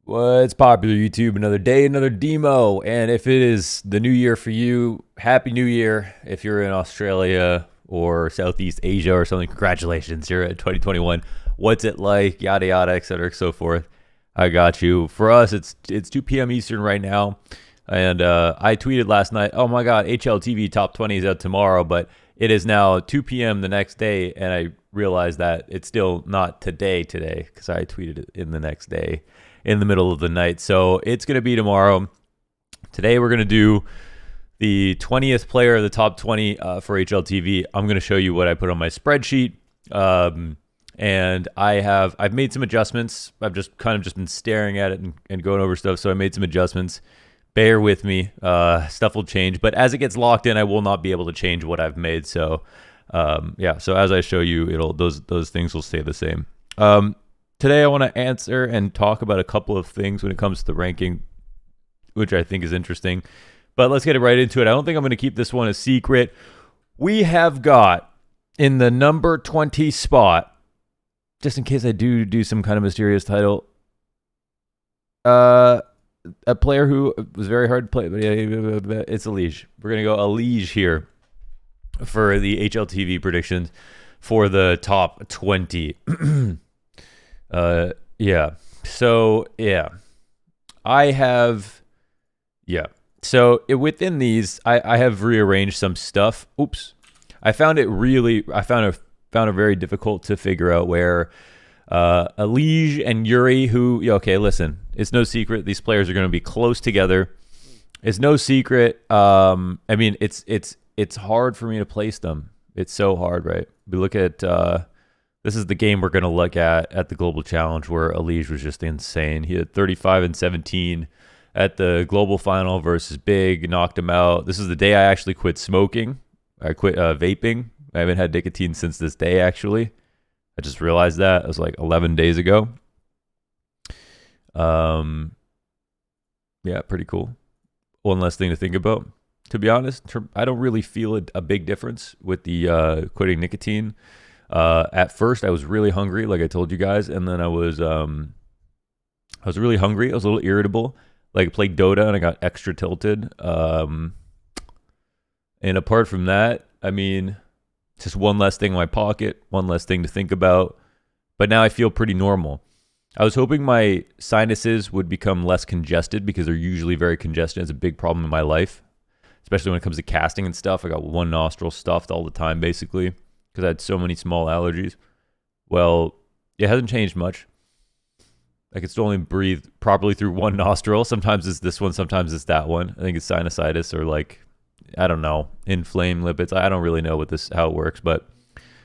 What's popular, YouTube? Another day, another demo. And if it is the new year for you, Happy New Year. If you're in Australia or Southeast Asia or something, congratulations. You're at 2021. What's it like? Yada, yada, et cetera, so forth. I got you. For us, it's 2 p.m. Eastern right now. And I tweeted last night, oh my God, HLTV Top 20 is out tomorrow. But it is now 2 p.m. the next day. And I realized that it's still not today because I tweeted it in the next day in the middle of the night. So it's going to be tomorrow. Today we're going to do the 20th player of the top 20 for HLTV. I'm going to show you what I put on my spreadsheet. And I've made some adjustments. I've just been staring at it and going over stuff. So I made some adjustments. Bear with me. Stuff will change. But as it gets locked in, I will not be able to change what I've made. So yeah. So as I show you, those things will stay the same. Today, I want to answer and talk about a couple of things when it comes to the ranking, which I think is interesting. But let's get right into it. I don't think I'm going to keep this one a secret. We have got in the number 20 spot, just in case I do some kind of mysterious title, a player who was very hard to play. But yeah, it's Elige. We're going to go Elige here for the HLTV predictions for the top 20. Yeah. So yeah, I have, yeah. So within these, I have rearranged some stuff. Oops. I found it very difficult to figure out where, Elige and Yuri, who, okay, listen, it's no secret. These players are going to be close together. It's no secret. I mean, it's hard for me to place them. It's so hard, right? We look at, this is the game we're going to look at the Global Challenge where Elige was just insane. He had 35 and 17 at the Global Final versus Big, knocked him out. This is the day I actually quit smoking. I quit vaping. I haven't had nicotine since this day, actually. I just realized that. It was like 11 days ago. Yeah, pretty cool. One less thing to think about. To be honest, I don't really feel a big difference with the quitting nicotine. At first I was really hungry, like I told you guys, and then I was really hungry. I was a little irritable. Like I played Dota and I got extra tilted. And apart from that, I mean, just one less thing in my pocket, one less thing to think about. But now I feel pretty normal. I was hoping my sinuses would become less congested because they're usually very congested. It's a big problem in my life, especially when it comes to casting and stuff. I got one nostril stuffed all the time, basically, because I had so many small allergies. Well, it hasn't changed much. I can still only breathe properly through one nostril. Sometimes it's this one, sometimes it's that one. I think it's sinusitis or like, I don't know, inflamed lipids. I don't really know how it works, but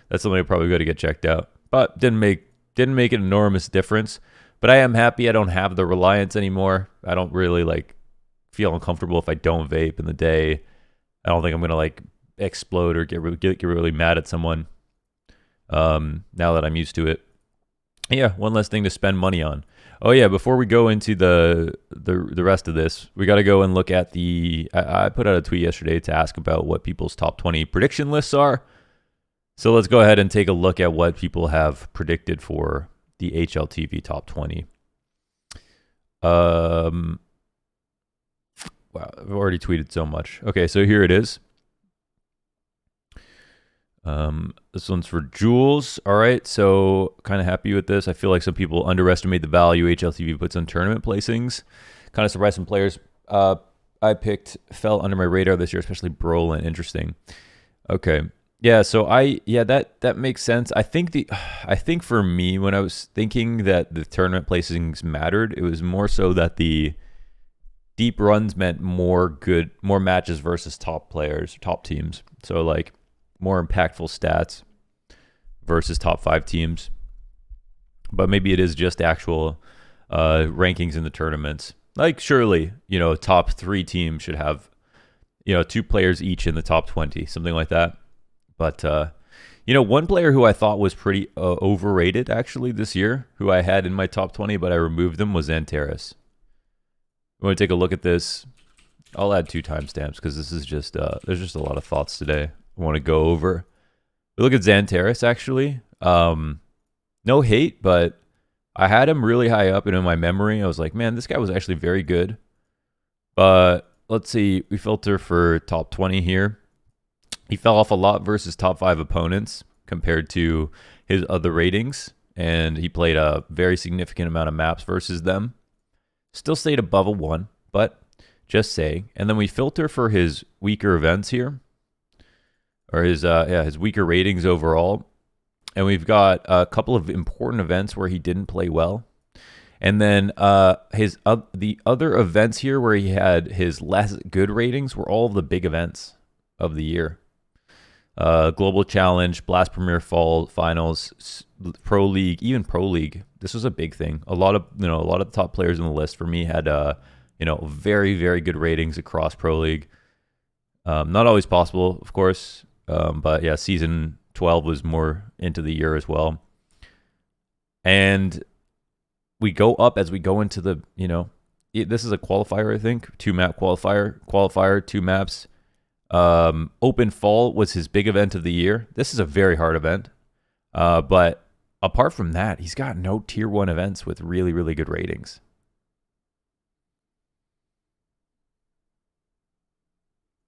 that's something I probably got to get checked out. But didn't make an enormous difference. But I am happy I don't have the reliance anymore. I don't really like feel uncomfortable if I don't vape in the day. I don't think I'm gonna like explode or get really mad at someone now that I'm used to it. Yeah, one less thing to spend money on. Oh yeah, before we go into the rest of this, we got to go and look at I put out a tweet yesterday to ask about what people's top 20 prediction lists are. So let's go ahead and take a look at what people have predicted for the HLTV top 20. Wow, I've already tweeted so much. Okay, so here it is. This one's for Jules. All right, so kind of happy with this. I feel like some people underestimate the value HLTV puts on tournament placings. Kind of surprised some players I picked fell under my radar this year, especially Brolin. Interesting. Okay. Yeah, so that makes sense. I think for me, when I was thinking that the tournament placings mattered, it was more so that the deep runs meant more matches versus top players, top teams. So like more impactful stats versus top 5 teams. But maybe it is just actual rankings in the tournaments. Like surely, top 3 teams should have, 2 players each in the top 20, something like that. But, one player who I thought was pretty overrated actually this year, who I had in my top 20, but I removed them, was Xantares. You want to take a look at this? I'll add 2 timestamps because this is just, there's just a lot of thoughts today I want to go over. We look at Xantares actually. No hate, but I had him really high up, and in my memory, I was like, man, this guy was actually very good. But let's see, we filter for top 20 here. He fell off a lot versus top 5 opponents compared to his other ratings, and he played a very significant amount of maps versus them. Still stayed above a 1, but just saying. And then we filter for his weaker events here, or his weaker ratings overall. And we've got a couple of important events where he didn't play well. And then the other events here where he had his less good ratings were all of the big events of the year. Global Challenge, Blast Premier Fall Finals, Pro League, even Pro League. This was a big thing. A lot of the top players in the list for me had very, very good ratings across Pro League. Not always possible, of course, but yeah, season 12 was more into the year as well. And we go up as we go into the, this is a qualifier, I think, 2-map qualifier, 2 maps. Open Fall was his big event of the year. This is a very hard event. But apart from that, he's got no tier 1 events with really, really good ratings.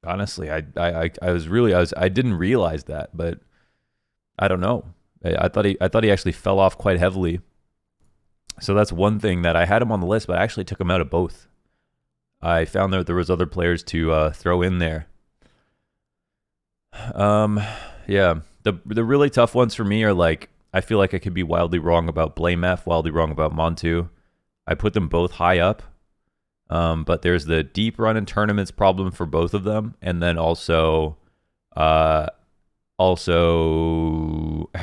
Honestly, I didn't realize that, but I don't know. I thought he actually fell off quite heavily. So that's one thing that I had him on the list, but I actually took him out of both. I found that there was other players to throw in there. Yeah, the really tough ones for me are like, I feel like I could be wildly wrong about Blamef, wildly wrong about Montu. I put them both high up. But there's the deep run in tournaments problem for both of them, and then also how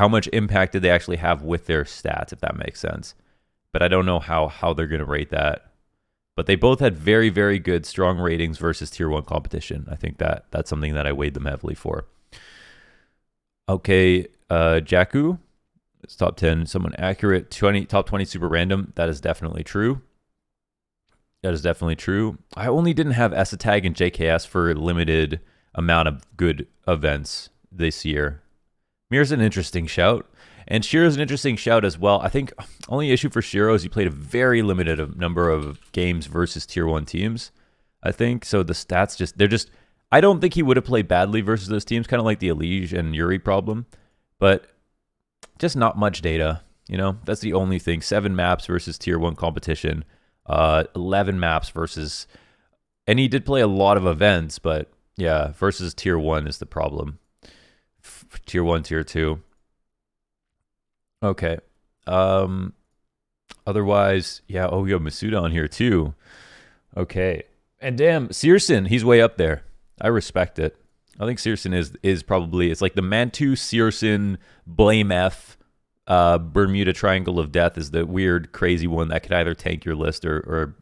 much impact did they actually have with their stats, if that makes sense. But I don't know how they're going to rate that. But they both had very, very good, strong ratings versus tier 1 competition. I think that's something that I weighed them heavily for. Okay, Jakku, it's top 10, someone accurate, top 20 super random. That is definitely true. That is definitely true. I only didn't have Esatag and JKS for a limited amount of good events this year. Mir's an interesting shout. And Shiro's an interesting shout as well. I think only issue for Shiro is he played a very limited number of games versus tier 1 teams, I think. So the stats I don't think he would have played badly versus those teams, kind of like the Elige and Yuri problem. But just not much data, That's the only thing. 7 maps versus tier 1 competition. 11 maps versus, and he did play a lot of events, but yeah, versus tier 1 is the problem. Tier 1, tier 2. Okay. Otherwise, yeah. Oh, we have Masuda on here too. Okay. And damn, Searson, he's way up there. I respect it. I think Searson is probably, it's like the Mantu, Searson, Blamef, Bermuda Triangle of Death is the weird, crazy one that could either tank your list or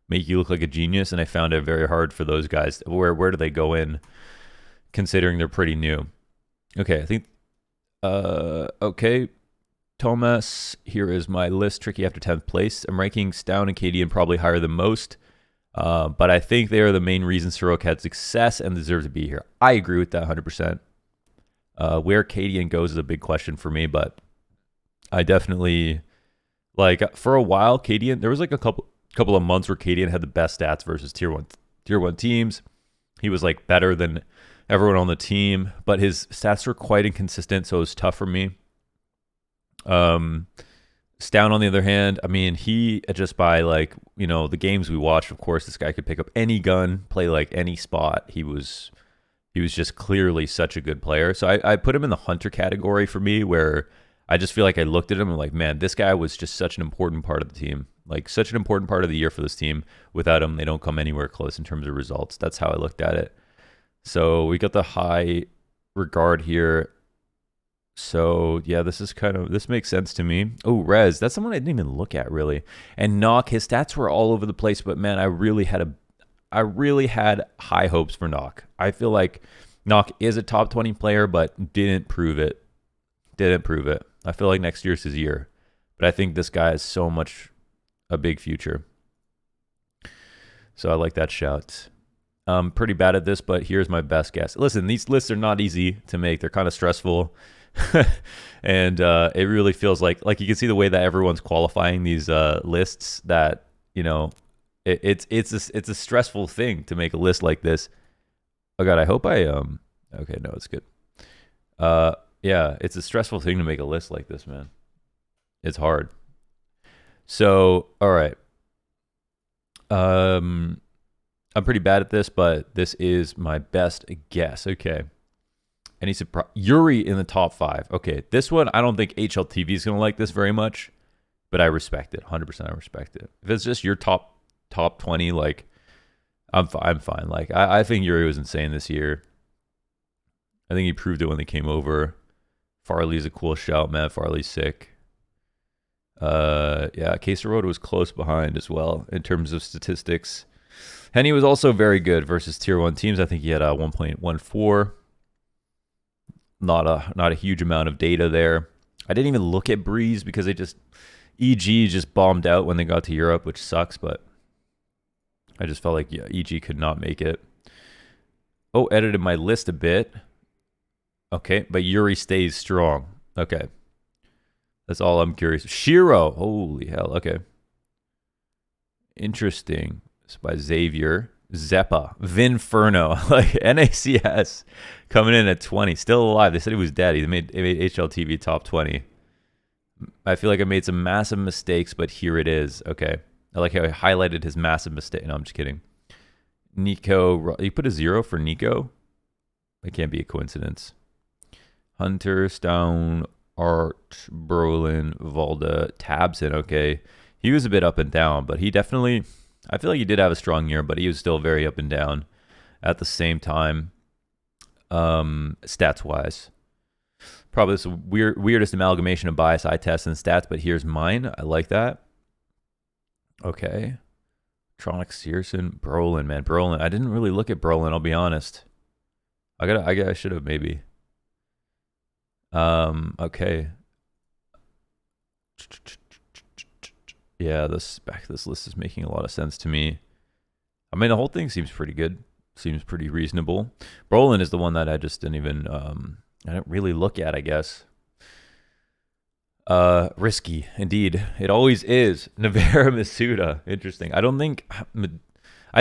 make you look like a genius. And I found it very hard for those guys. Where do they go in, considering they're pretty new? Okay, I think. Okay, Thomas. Here is my list. Tricky after 10th place. I'm ranking Stown and Cadian probably higher than most. But I think they are the main reasons Sirok had success and deserve to be here. I agree with that 100%. Where Cadian goes is a big question for me, but I definitely, for a while, Cadian, there was like a couple of months where Cadian had the best stats versus tier one teams. He was like better than everyone on the team, but his stats were quite inconsistent, so it was tough for me. Stown, on the other hand, I mean, he just by the games we watched, of course, this guy could pick up any gun, play like any spot. He was just clearly such a good player. So I put him in the hunter category for me, where I just feel like I looked at him and like, man, this guy was just such an important part of the team, like such an important part of the year for this team. Without him, they don't come anywhere close in terms of results. That's how I looked at it. So we got the high regard here. So yeah, this makes sense to me. Oh, Rez, that's someone I didn't even look at really. And Nock, his stats were all over the place, but man, I really had high hopes for Nock. I feel like Nock is a top 20 player, but didn't prove it. I feel like next year's his year, but I think this guy has so much a big future. So I like that shout. I'm pretty bad at this, but here's my best guess. Listen, these lists are not easy to make. They're kind of stressful. And it really feels like you can see the way that everyone's qualifying these lists. That it's a stressful thing to make a list like this. Oh God, I hope I Okay, no, it's good. Yeah, it's a stressful thing to make a list like this, man. It's hard. So, all right. I'm pretty bad at this, but this is my best guess. Okay. Any surprise? Yuri in the top 5. Okay, this one I don't think HLTV is gonna like this very much, but I respect it. 100%, I respect it. If it's just your top 20, like I'm fine. Like I think Yuri was insane this year. I think he proved it when they came over. Farley's a cool shout, man. Farley's sick. Yeah, Caserota was close behind as well in terms of statistics. Henny was also very good versus tier 1 teams. I think he had a 1.14. Not a huge amount of data there. I didn't even look at Breeze because EG just bombed out when they got to Europe, which sucks, but I just felt like EG could not make it. Oh, edited my list a bit. Okay, but Yuri stays strong. Okay. That's all I'm curious. Shiro. Holy hell. Okay. Interesting. It's by Xavier. Zeppa. Vinferno. Like NACS coming in at 20. Still alive. They said he was dead. He made HLTV top 20. I feel like I made some massive mistakes, but here it is. Okay. I like how I highlighted his massive mistake. No, I'm just kidding. Nico. You put a 0 for Nico? That can't be a coincidence. Hunter, Stone, Art, Brolin, Valda, Tabson. Okay. He was a bit up and down, but he definitely, I feel like he did have a strong year, but he was still very up and down at the same time, stats-wise. Probably this weirdest amalgamation of bias eye tests and stats, but here's mine. I like that. Okay. Tronic, Searson, Brolin, man. Brolin. I didn't really look at Brolin, I'll be honest. I should have maybe. Okay. Yeah, this list is making a lot of sense to me. I mean, the whole thing seems pretty good. Seems pretty reasonable. Brolin is the one that I just didn't even I didn't really look at, I guess. Risky, indeed. It always is. Navera Masuda. Interesting. I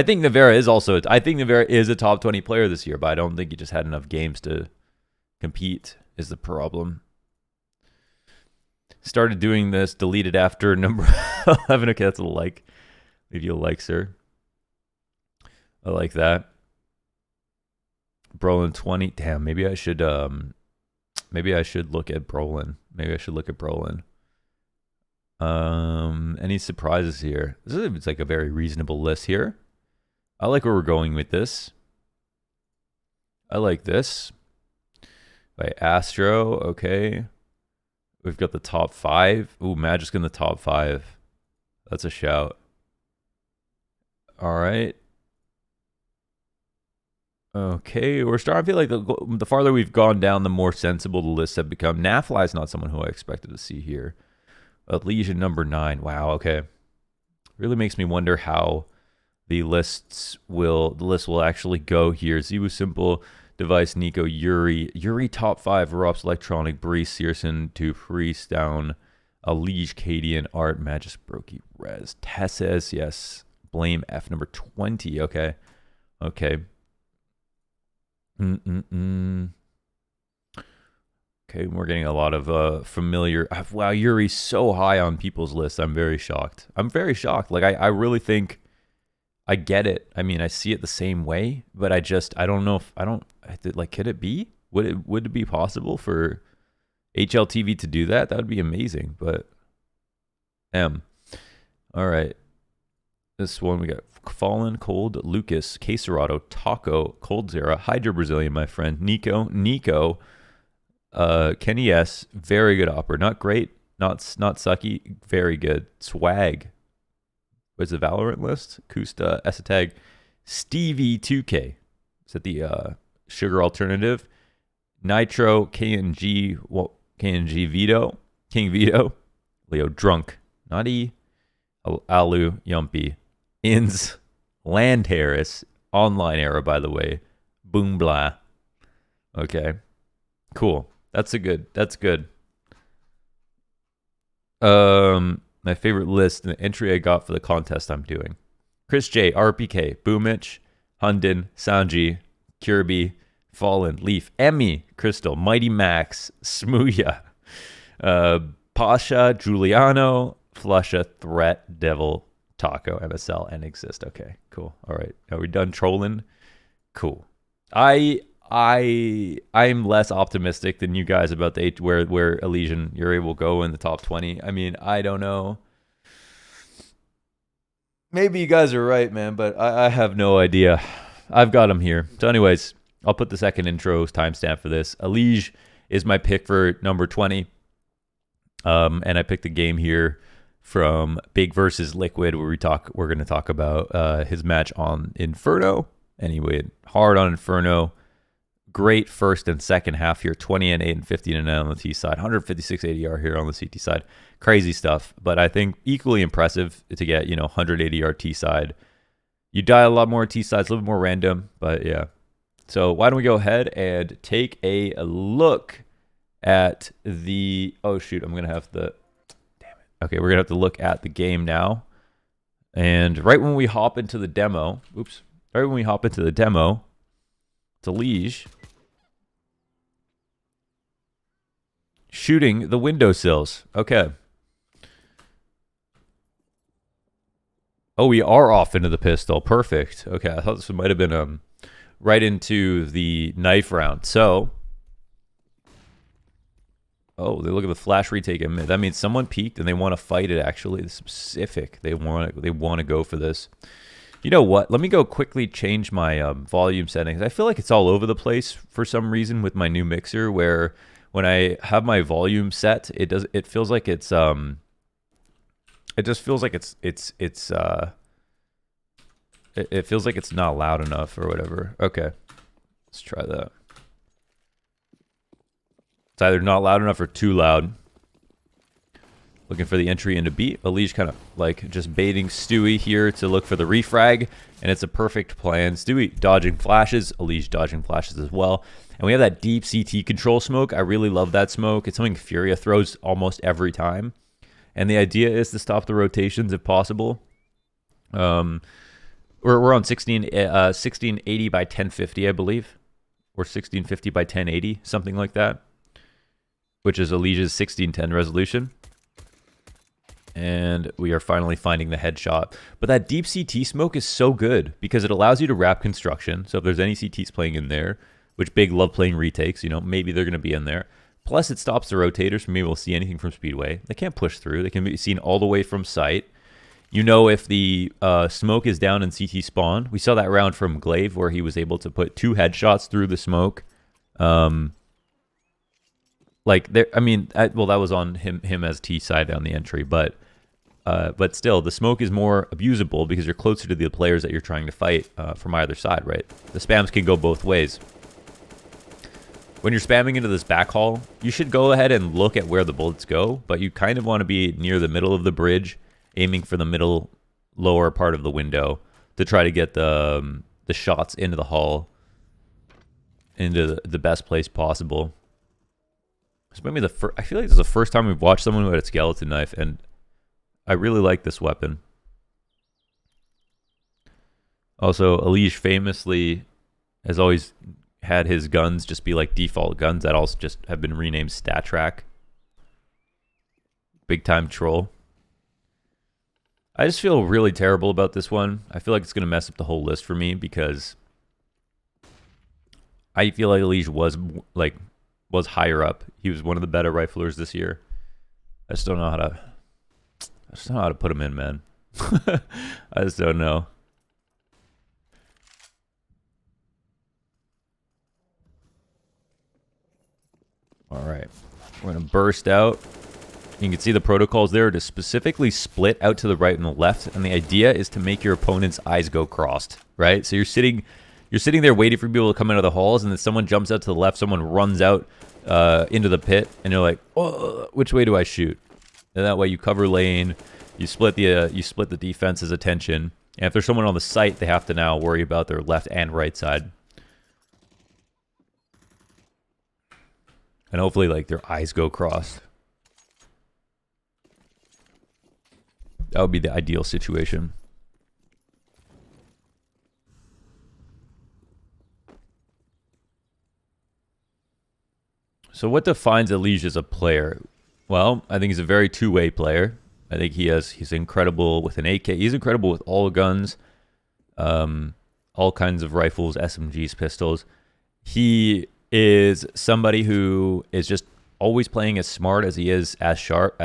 think Navera is a top 20 player this year, but I don't think he just had enough games to compete is the problem. Started doing this, deleted after number 11. Okay, that's a like. Leave you a like, sir. I like that. Brolin 20. Damn, maybe I should look at Brolin. Any surprises here? It's like a very reasonable list here. I like where we're going with this. I like this. By Astro, okay. We've got the top 5. Ooh, Magic in the top 5. That's a shout. All right. Okay, we're starting to feel like the farther we've gone down, the more sensible the lists have become. Nafly is not someone who I expected to see here. Legion number 9. Wow, okay. Really makes me wonder how the list will actually go here. Zebu Simple, Device, Nico, Yuri top 5, Rops, Electronic, Breeze, Searson, 2, Priest, Down, Alige, Cadian, Art, Magis, Brokey, Rez, Tesses, yes. Blame F number 20. Okay. Okay. Okay, we're getting a lot of familiar. Wow, Yuri's so high on people's lists. I'm very shocked. Like I really think I get it. I mean, I see it the same way, but I don't know if could it be? Would it be possible for HLTV to do that? That would be amazing, but all right. This one we got Fallen, Cold, Lucas, Caserado, Taco, Cold Zera, Hydra Brazilian, my friend, Nico, Kenny S, very good opera. Not great, not sucky, very good. Swag. What's the Valorant list? Kusta, Esatag, Stevie 2K. Is that the sugar alternative? Nitro, KNG Vito, King Vito, Leo Drunk, Naughty, Alu, Yumpy, Ins, Land Harris, Online Era, by the way. Boom blah. Okay. Cool. That's good. My favorite list and the entry I got for the contest I'm doing. Chris J, RPK, Boomich, Hunden, Sanji, Kirby, Fallen, Leaf, Emmy, Crystal, Mighty Max, Smooya, Pasha, Giuliano, Flusha, Threat, Devil, Taco, MSL, and Exist. Okay, cool. All right. Are we done trolling? Cool. I'm less optimistic than you guys about the where Elysian Yuri will go in the top 20. I mean, I don't know. Maybe you guys are right, man, but I have no idea. I've got him here. So anyways, I'll put the second intro timestamp for this. Elige is my pick for number 20. And I picked a game here from Big versus Liquid where we're going to talk about his match on Inferno. Anyway, hard on Inferno. Great first and second half here. 20 and 8 and 15 and 9 on the T side. 156 ADR here on the CT side. Crazy stuff. But I think equally impressive to get, 100 ADR T side. You die a lot more T sides, a little bit more random. But yeah. So why don't we go ahead and take a look at the... Oh, shoot. I'm going to have to... Damn it. Okay, we're going to have to look at the game now. And right when we hop into the demo... Oops. Right when we hop into the demo... It's Elige shooting the windowsills. Okay. Oh, we are off into the pistol. Perfect. Okay, I thought this might have been right into the knife round. So, oh, they look at the flash retake. That means someone peeked and they want to fight it. Actually, it's specific. They want to go for this. You know what? Let me go quickly change my volume settings. I feel like it's all over the place for some reason with my new mixer, where when I have my volume set, it feels like it's it just feels like it feels like it's not loud enough or whatever. Okay, let's try that. It's either not loud enough or too loud. Looking for the entry into B. Elige kind of like just baiting Stewie here to look for the refrag, and it's a perfect plan. Stewie dodging flashes, Elige dodging flashes as well. And we have that deep CT control smoke. I really love that smoke. It's something Furia throws almost every time. And the idea is to stop the rotations if possible. We're on 1680 by 1050, I believe. Or 1650 by 1080, something like that. Which is Elige's 1610 resolution. And we are finally finding the headshot. But that deep CT smoke is so good because it allows you to wrap construction. So if there's any CTs playing in there, which Big love playing retakes, maybe they're going to be in there. Plus it stops the rotators from being able to see anything from Speedway. They can't push through. They can be seen all the way from sight. If the smoke is down in CT spawn. We saw that round from Glaive where he was able to put 2 headshots through the smoke. That was on him as T side on the entry, but still, the smoke is more abusable because you're closer to the players that you're trying to fight from either side, right? The spams can go both ways. When you're spamming into this back hall, you should go ahead and look at where the bullets go, but you kind of want to be near the middle of the bridge, aiming for the middle lower part of the window to try to get the shots into the hall, into the best place possible. This might be I feel like this is the first time we've watched someone who had a skeleton knife, and I really like this weapon. Also, Elige famously has always had his guns just be like default guns that also just have been renamed Stat Track. Big time troll. I just feel really terrible about this one. I feel like it's going to mess up the whole list for me because I feel like Elige was higher up. He was one of the better riflers this year. I just don't know how to put him in, man. I just don't know. All right. We're going to burst out. You can see the protocols there to specifically split out to the right and the left. And the idea is to make your opponent's eyes go crossed, right? So you're sitting there waiting for people to come out of the halls, and then someone jumps out to the left, someone runs out into the pit, and you're like, oh, which way do I shoot? And that way you cover lane, you split the defense's attention, and if there's someone on the site, they have to now worry about their left and right side. And hopefully, like, their eyes go crossed. That would be the ideal situation. So what defines Elige as a player? Well, I think he's a very two-way player. I think he's incredible with an AK. He's incredible with all guns, all kinds of rifles, SMGs, pistols. He is somebody who is just always playing as smart as he is as sharp,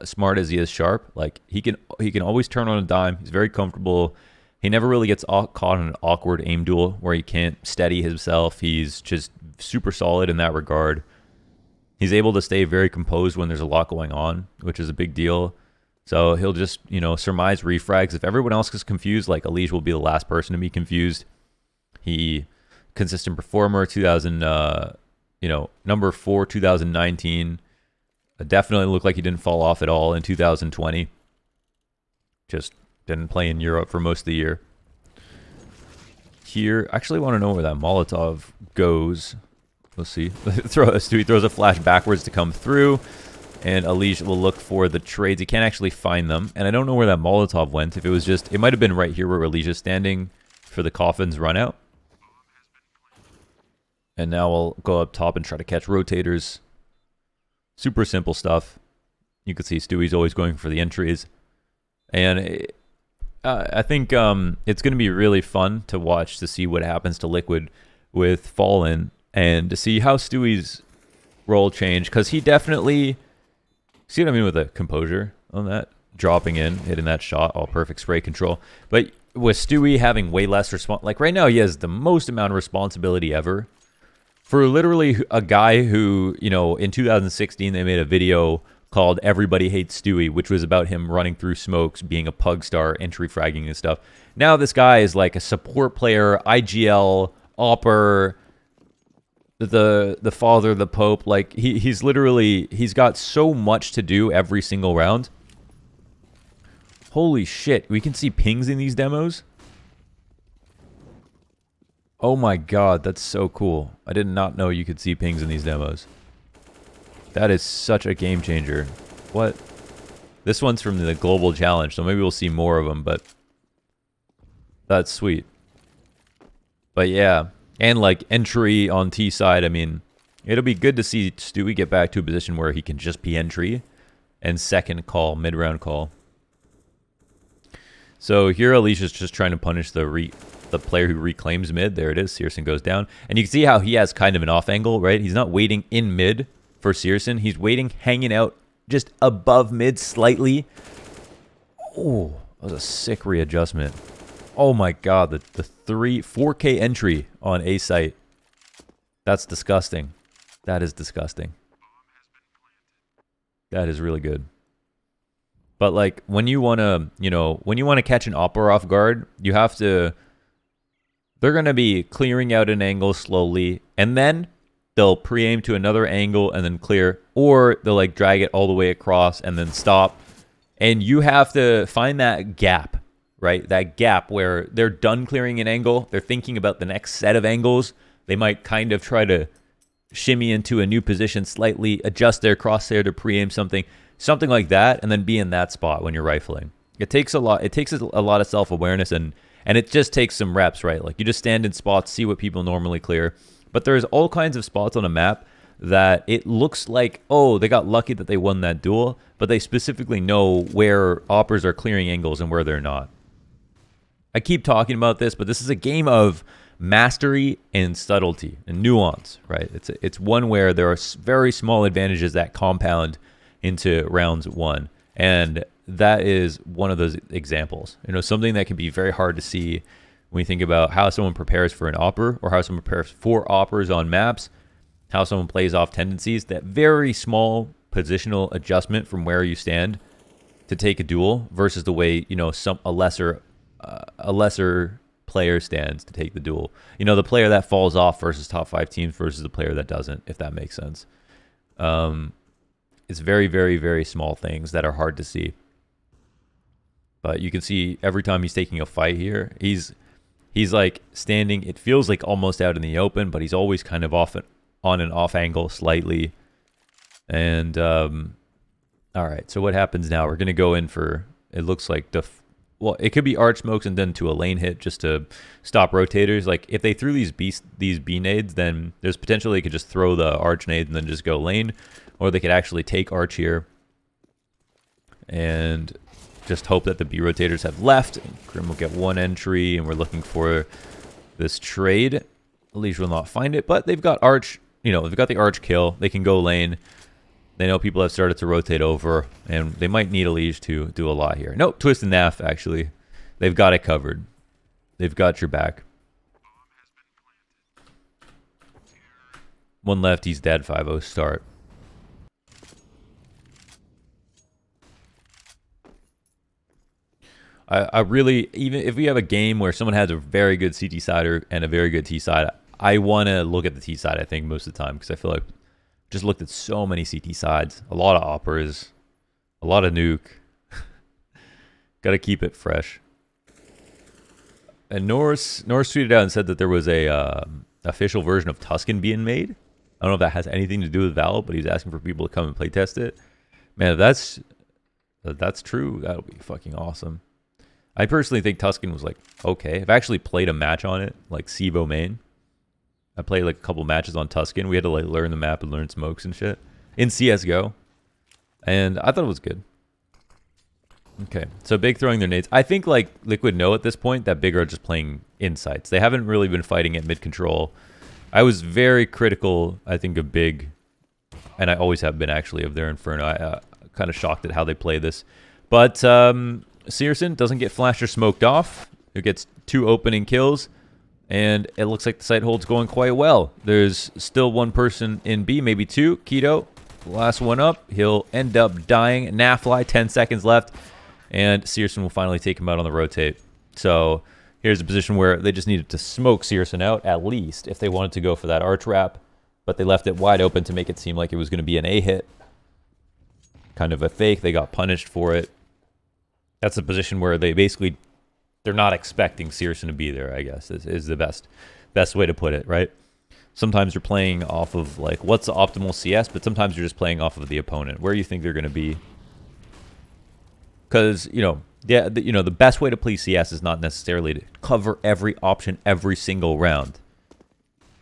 smart as he is sharp. Like he can always turn on a dime. He's very comfortable. He never really gets caught in an awkward aim duel where he can't steady himself. He's just super solid in that regard. He's able to stay very composed when there's a lot going on, which is a big deal. So he'll just, surmise refrags. If everyone else is confused, like Elige will be the last person to be confused. He consistent performer, number 4, 2019. Definitely looked like he didn't fall off at all in 2020. Just didn't play in Europe for most of the year. Here, I actually want to know where that Molotov goes. Let's see. Stewie throws a flash backwards to come through, and Elige will look for the trades. He can't actually find them, and I don't know where that Molotov went. If it was just, it might have been right here where Elige is standing for the coffins run out. And now we'll go up top and try to catch rotators. Super simple stuff. You can see Stewie's always going for the entries. And I think it's going to be really fun to watch to see what happens to Liquid with Fallen and to see how Stewie's role change. Because he definitely... See what I mean with the composure on that? Dropping in, hitting that shot, all perfect spray control. But with Stewie having way less response... Like right now he has the most amount of responsibility ever. For literally a guy who, in 2016, they made a video called Everybody Hates Stewie, which was about him running through smokes, being a pug star, entry fragging and stuff. Now this guy is like a support player, IGL, Opper, the father, the Pope. Like, he's got so much to do every single round. Holy shit, we can see pings in these demos? Oh my god, that's so cool. I did not know you could see pings in these demos. That is such a game changer. What? This one's from the Global Challenge, so maybe we'll see more of them, but... That's sweet. But yeah, and like entry on T side, I mean, it'll be good to see Stewie get back to a position where he can just be entry and second call, mid-round call. So here Alicia's just trying to punish the player who reclaims mid. There it is. Searson goes down. And you can see how he has kind of an off angle, right? He's not waiting in mid for Searson. He's waiting, hanging out just above mid slightly. Oh, that was a sick readjustment. Oh my god, the 4K entry on A site. That's disgusting. That is disgusting. That is really good. But like when you want to, catch an Opera off guard, you have to... They're going to be clearing out an angle slowly, and then they'll pre-aim to another angle and then clear, or they'll like drag it all the way across and then stop. And you have to find that gap, right? That gap where they're done clearing an angle, they're thinking about the next set of angles. They might kind of try to shimmy into a new position slightly, adjust their crosshair to pre-aim something like that, and then be in that spot when you're rifling. It takes a lot of self-awareness, and it just takes some reps, right? Like you just stand in spots, see what people normally clear. But there's all kinds of spots on a map that it looks like, oh, they got lucky that they won that duel, but they specifically know where Oppers are clearing angles and where they're not. I keep talking about this, but this is a game of mastery and subtlety and nuance, right? It's one where there are very small advantages that compound into rounds one. And that is one of those examples. Something that can be very hard to see when you think about how someone prepares for an Opper or how someone prepares for Oppers on maps, how someone plays off tendencies. That very small positional adjustment from where you stand to take a duel versus the way, a lesser player stands to take the duel. The player that falls off versus top 5 teams versus the player that doesn't, if that makes sense. It's very, very, very small things that are hard to see. But you can see every time he's taking a fight here, he's like standing, it feels like almost out in the open, but he's always kind of off on and off angle slightly. And all right, so what happens now? We're gonna go in for, it looks like well, it could be arch smokes and then to a lane hit just to stop rotators. Like if they threw these B nades, then there's potential they could just throw the arch nade and then just go lane, or they could actually take arch here and just hope that the B rotators have left. Grim will get one entry, and we're looking for this trade. Liege will not find it, but they've got arch. You know, they've got the arch kill. They can go lane. They know people have started to rotate over, and they might need a Liege to do a lot here. Nope, Twist and Naff, actually. They've got it covered. They've got your back. One left, he's dead, 5-0 start. I really, even if we have a game where someone has a very good CT side and a very good T side, I want to look at the T side, I think, most of the time, because I feel like just looked at so many CT sides, a lot of operas, a lot of nuke. Got to keep it fresh. And Norse tweeted out and said that there was a official version of Tuscan being made. I don't know if that has anything to do with Valve, but he's asking for people to come and play test it. Man, if that's true, that'll be fucking awesome. I personally think Tuscan was like okay. I've actually played a match on it, like Sivo main. I played like a couple matches on Tuscan. We had to like learn the map and learn smokes and shit in CSGO. And I thought it was good. Okay, so Big throwing their nades. I think like Liquid know at this point that Big are just playing insights. They haven't really been fighting at mid control. I was very critical, I think, of Big, and I always have been actually, of their Inferno. I kind of shocked at how they play this. But Searson doesn't get flashed or smoked off. It gets 2 opening kills. And it looks like the site hold's going quite well. There's still one person in B, maybe 2. Keto, last one up. He'll end up dying. Nafly, 10 seconds left. And Searson will finally take him out on the rotate. So here's a position where they just needed to smoke Searson out, at least, if they wanted to go for that arch wrap. But they left it wide open to make it seem like it was going to be an A hit. Kind of a fake. They got punished for it. That's a position where they basically... they're not expecting Searson to be there, I guess, is the best way to put it, right? Sometimes you're playing off of, like, what's the optimal CS, but sometimes you're just playing off of the opponent, where you think they're going to be. Because, you know, the best way to play CS is not necessarily to cover every option every single round.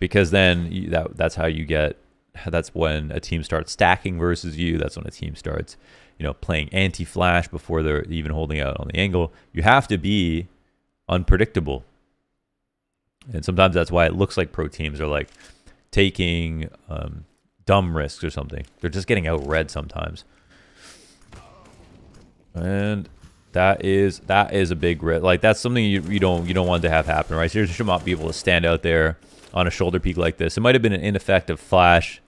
Because then that's how you get... that's when a team starts stacking versus you. That's when a team starts... you know, playing anti-flash before they're even holding out on the angle. You have to be unpredictable. And sometimes that's why it looks like pro teams are like taking dumb risks or something. They're just getting out-read sometimes. And that is a big risk. Like, that's something you don't want to have happen, right? So you should not be able to stand out there on a shoulder peak like this. It might have been an ineffective flash.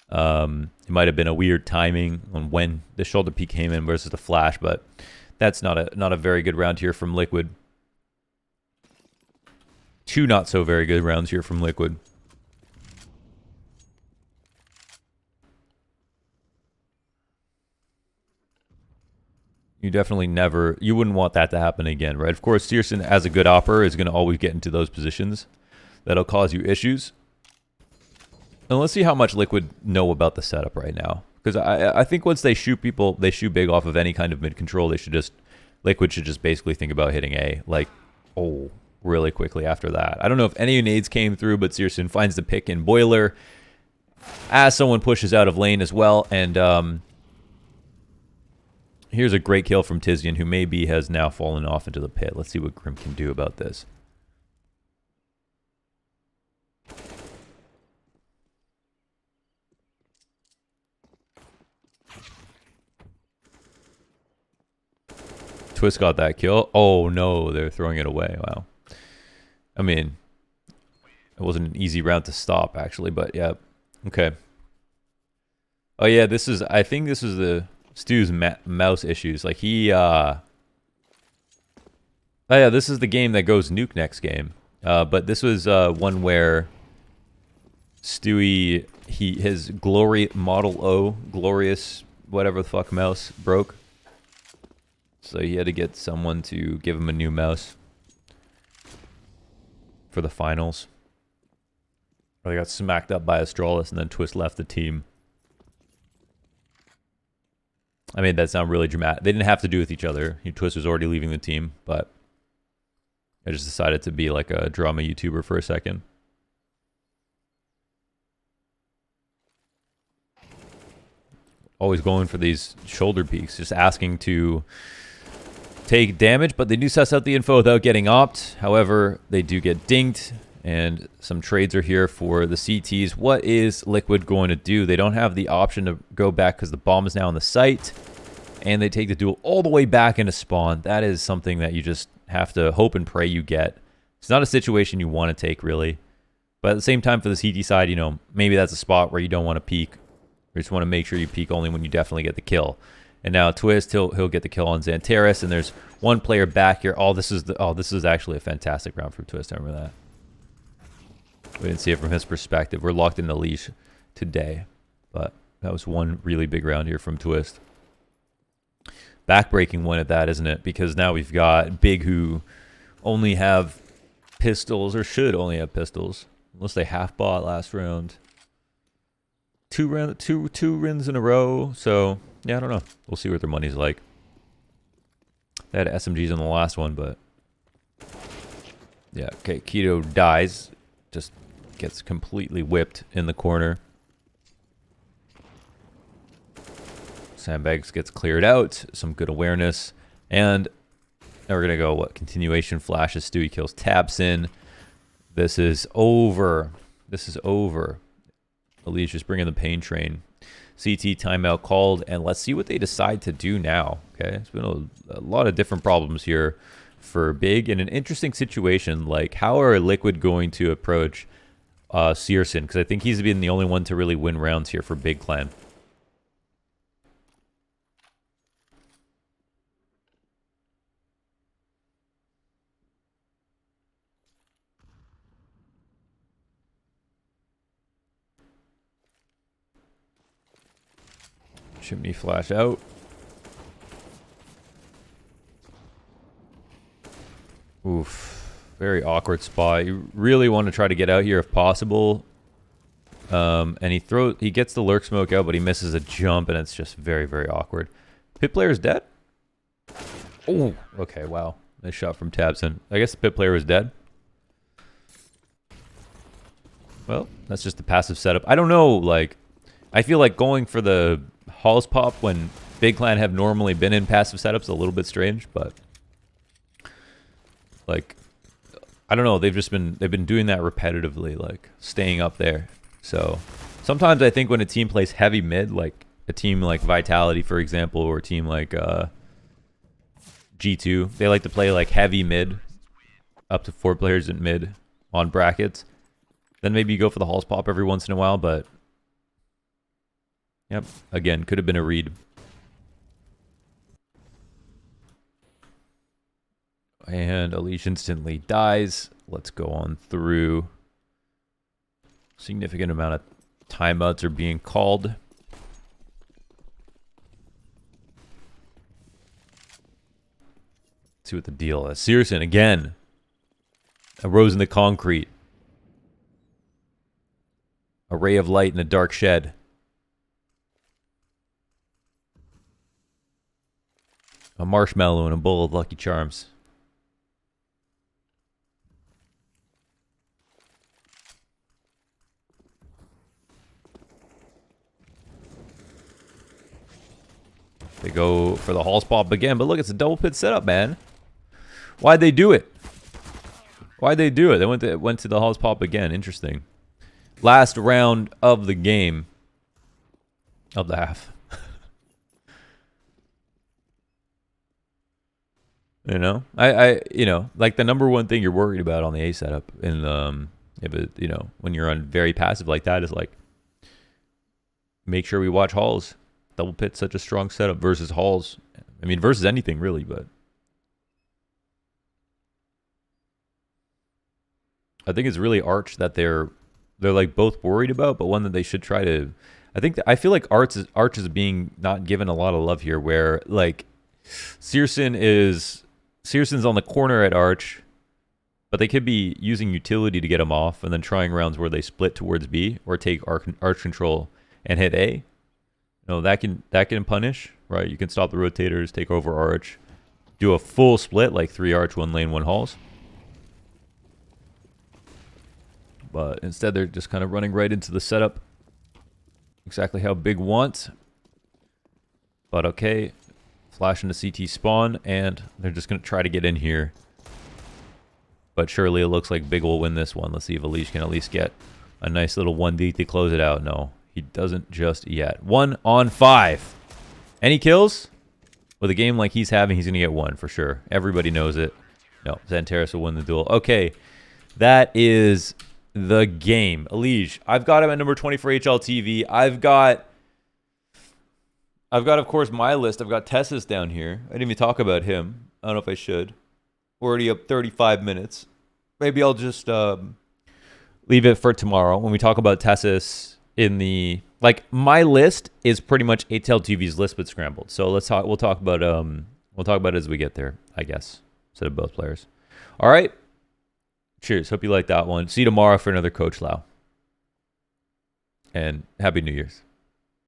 It might have been a weird timing on when the shoulder peak came in versus the flash, but that's not a very good round here from Liquid. 2 not so very good rounds here from Liquid. You definitely you wouldn't want that to happen again, right? Of course, Searson, as a good opper, is going to always get into those positions that'll cause you issues. And let's see how much Liquid know about the setup right now. Because I think once they shoot people, they shoot big off of any kind of mid-control, Liquid should just basically think about hitting A, like, oh, really quickly after that. I don't know if any nades came through, but Searson finds the pick in Boiler as someone pushes out of lane as well. And here's a great kill from Tizian, who maybe has now fallen off into the pit. Let's see what Grim can do about this. Twist got that kill. Oh no, they're throwing it away. Wow. I mean, it wasn't an easy round to stop, actually, but yeah. Okay. Oh yeah, I think this is the Stu's mouse issues. Like oh yeah, this is the game that goes nuke next game. But this was one where Stewie, his Model O, glorious, whatever the fuck mouse broke. So he had to get someone to give him a new mouse for the finals. Or they got smacked up by Astralis and then Twist left the team. I made that sound really dramatic. They didn't have to do with each other. Twist was already leaving the team, but I just decided to be like a drama YouTuber for a second. Always going for these shoulder peaks, just asking to take damage, but they do suss out the info without getting opt. However, they do get dinked, and some trades are here for the CTs. What is Liquid going to do? They don't have the option to go back because the bomb is now on the site, and they take the duel all the way back into spawn. That is something that you just have to hope and pray you get. It's not a situation you want to take, really. But at the same time, for the CT side, you know, maybe that's a spot where you don't want to peek. You just want to make sure you peek only when you definitely get the kill. And now Twist, he'll get the kill on Xantares, and there's one player back here. This is actually a fantastic round from Twist. I remember that. We didn't see it from his perspective. We're locked in the leash today, but that was one really big round here from Twist. Backbreaking one at that, isn't it? Because now we've got Big, who only have pistols, or should only have pistols, unless they half bought last round. Two wins in a row. So yeah, I don't know. We'll see what their money's like. They had SMGs on the last one, but yeah. Okay, Keto dies. Just gets completely whipped in the corner. Sandbags gets cleared out. Some good awareness. And now we're going to go, what? Continuation flashes. Stewie kills Tabson. This is over. This is over. Elise just bringing the pain train. CT timeout called, and let's see what they decide to do now. Okay, it's been a lot of different problems here for Big in an interesting situation. Like, how are Liquid going to approach Searson? Because I think he's been the only one to really win rounds here for Big Clan. Chimney flash out. Oof. Very awkward spot. You really want to try to get out here if possible. And he gets the lurk smoke out, but he misses a jump, and it's just very, very awkward. Pit player is dead? Oh, okay, wow. Nice shot from Tabson. I guess the pit player is dead. Well, that's just the passive setup. I don't know, like, I feel like going for the Halls pop when Big Clan have normally been in passive setups a little bit strange, but like, I don't know, they've been doing that repetitively, like staying up there. So sometimes I think when a team plays heavy mid, like a team like Vitality, for example, or a team like G2, they like to play like heavy mid, up to 4 players in mid on brackets. Then maybe you go for the Halls pop every once in a while, but yep, again, could have been a read. And Elise instantly dies. Let's go on through. Significant amount of timeouts are being called. Let's see what the deal is. Searson again. A rose in the concrete. A ray of light in a dark shed. A marshmallow and a bowl of Lucky Charms. They go for the Halls pop again, but look, it's a double pit setup, man. Why'd they do it? Why'd they do it? They went to the Halls pop again. Interesting. Last round of the game. Of the half. You know, you know, like the number one thing you're worried about on the A setup, and if it, you know, when you're on very passive like that, is like, make sure we watch Halls. Double pit, such a strong setup versus Halls. I mean, versus anything really, but I think it's really Arch that they're like both worried about, but one that they should try to. I feel like Arch is being not given a lot of love here, where like Searson's on the corner at Arch, But they could be using utility to get them off and then trying rounds where they split towards B or take arch control and hit A. No, that can punish, right? You can stop the rotators, take over arch, do a full split like 3 arch, 1 lane, 1 halls. But instead they're just kind of running right into the setup. Exactly how Big wants. But okay, flash into CT spawn, and they're just going to try to get in here. But surely it looks like Big will win this one. Let's see if Alish can at least get a nice little 1D to close it out. No, he doesn't just yet. 1 on 5. Any kills? With a game like he's having, he's going to get 1 for sure. Everybody knows it. No, Xantares will win the duel. Okay, that is the game. Alish, I've got him at number 20 for HLTV. I've got, of course, my list. I've got Tessus down here. I didn't even talk about him. I don't know if I should. Already up 35 minutes. Maybe I'll just leave it for tomorrow when we talk about Tessus in the... Like, my list is pretty much HLTV's list but scrambled. So we'll talk about it as we get there, I guess, instead of both players. All right. Cheers. Hope you liked that one. See you tomorrow for another Coach Lau. And Happy New Year's.